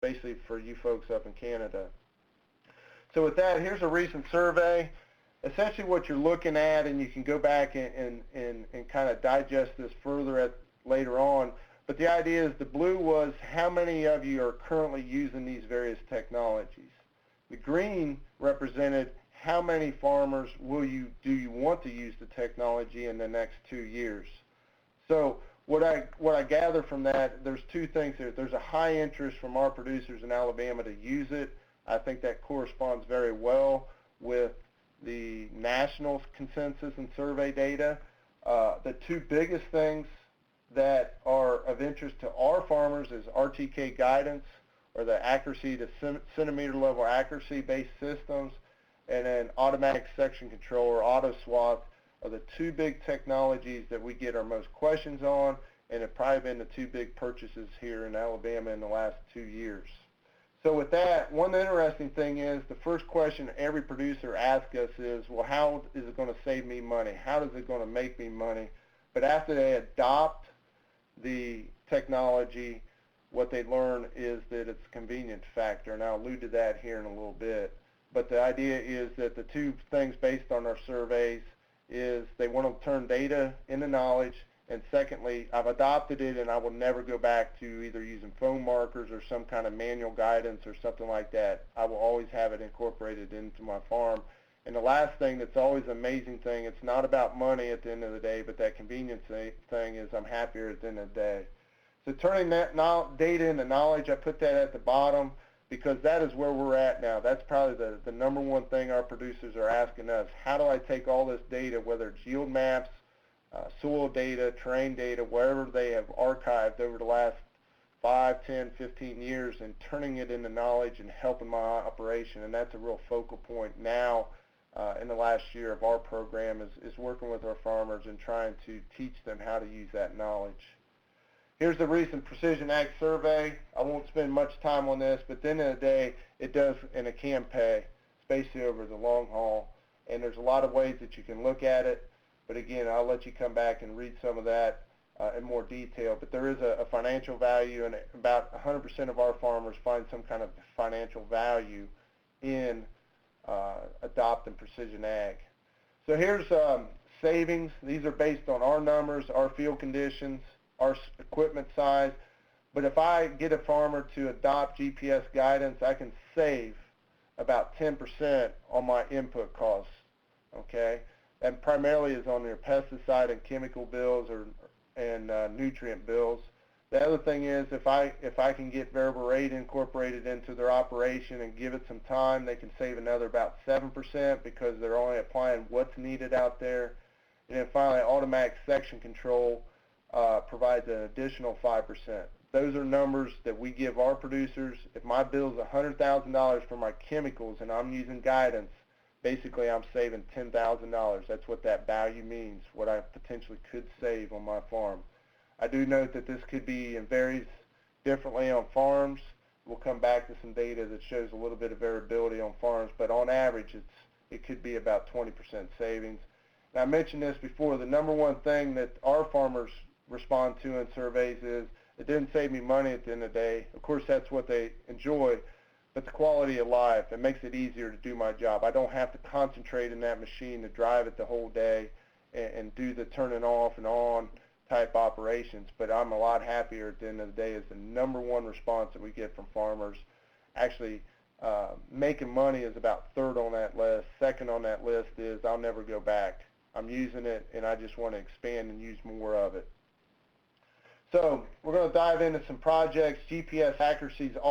basically for you folks up in Canada. So with that, here's a recent survey. Essentially what you're looking at, and you can go back and kind of digest this further later on, but the idea is the blue was how many of you are currently using these various technologies. The green represented how many farmers do you want to use the technology in the next 2 years. So what I gather from that, there's two things here. There's a high interest from our producers in Alabama to use it. I think that corresponds very well with the national consensus and survey data. The two biggest things that are of interest to our farmers is RTK guidance, or the accuracy to centimeter level accuracy based systems, and then automatic section control, or auto swath, are the two big technologies that we get our most questions on, and have probably been the two big purchases here in Alabama in the last 2 years. So with that, one interesting thing is the first question every producer asks us is, well, how is it going to save me money? How is it going to make me money? But after they adopt the technology, what they learn is that it's a convenience factor, and I'll allude to that here in a little bit. But the idea is that the two things based on our surveys is they want to turn data into knowledge, and secondly, I've adopted it and I will never go back to either using phone markers or some kind of manual guidance or something like that. I will always have it incorporated into my farm. And the last thing that's always an amazing thing, it's not about money at the end of the day, but that convenience thing is I'm happier at the end of the day. So turning that data into knowledge, I put that at the bottom because that is where we're at now. That's probably the number one thing our producers are asking us. How do I take all this data, whether it's yield maps, soil data, terrain data, wherever they have archived over the last 5, 10, 15 years, and turning it into knowledge and helping my operation. And that's a real focal point now in the last year of our program is working with our farmers and trying to teach them how to use that knowledge. Here's the recent Precision Ag Survey. I won't spend much time on this, but at the end of the day, it does, and it can pay, especially over the long haul. And there's a lot of ways that you can look at it. But again, I'll let you come back and read some of that in more detail. But there is a financial value, and about 100% of our farmers find some kind of financial value in adopting precision ag. So here's savings. These are based on our numbers, our field conditions, our equipment size. But if I get a farmer to adopt GPS guidance, I can save about 10% on my input costs, okay? And primarily is on their pesticide and chemical bills and nutrient bills. The other thing is if I can get variable rate incorporated into their operation and give it some time, they can save another about 7% because they're only applying what's needed out there. And then finally, automatic section control provides an additional 5%. Those are numbers that we give our producers. If my bill is $100,000 for my chemicals and I'm using guidance, basically I'm saving $10,000. That's what that value means, what I potentially could save on my farm. I do note that this could be and varies differently on farms. We'll come back to some data that shows a little bit of variability on farms, but on average it could be about 20% savings. And I mentioned this before, the number one thing that our farmers respond to in surveys is it didn't save me money at the end of the day. Of course that's what they enjoy, but the quality of life, it makes it easier to do my job. I don't have to concentrate in that machine to drive it the whole day and do the turning off and on type operations, but I'm a lot happier at the end of the day is the number one response that we get from farmers. Actually, making money is about third on that list. Second on that list is I'll never go back. I'm using it and I just want to expand and use more of it. So we're going to dive into some projects. GPS accuracy is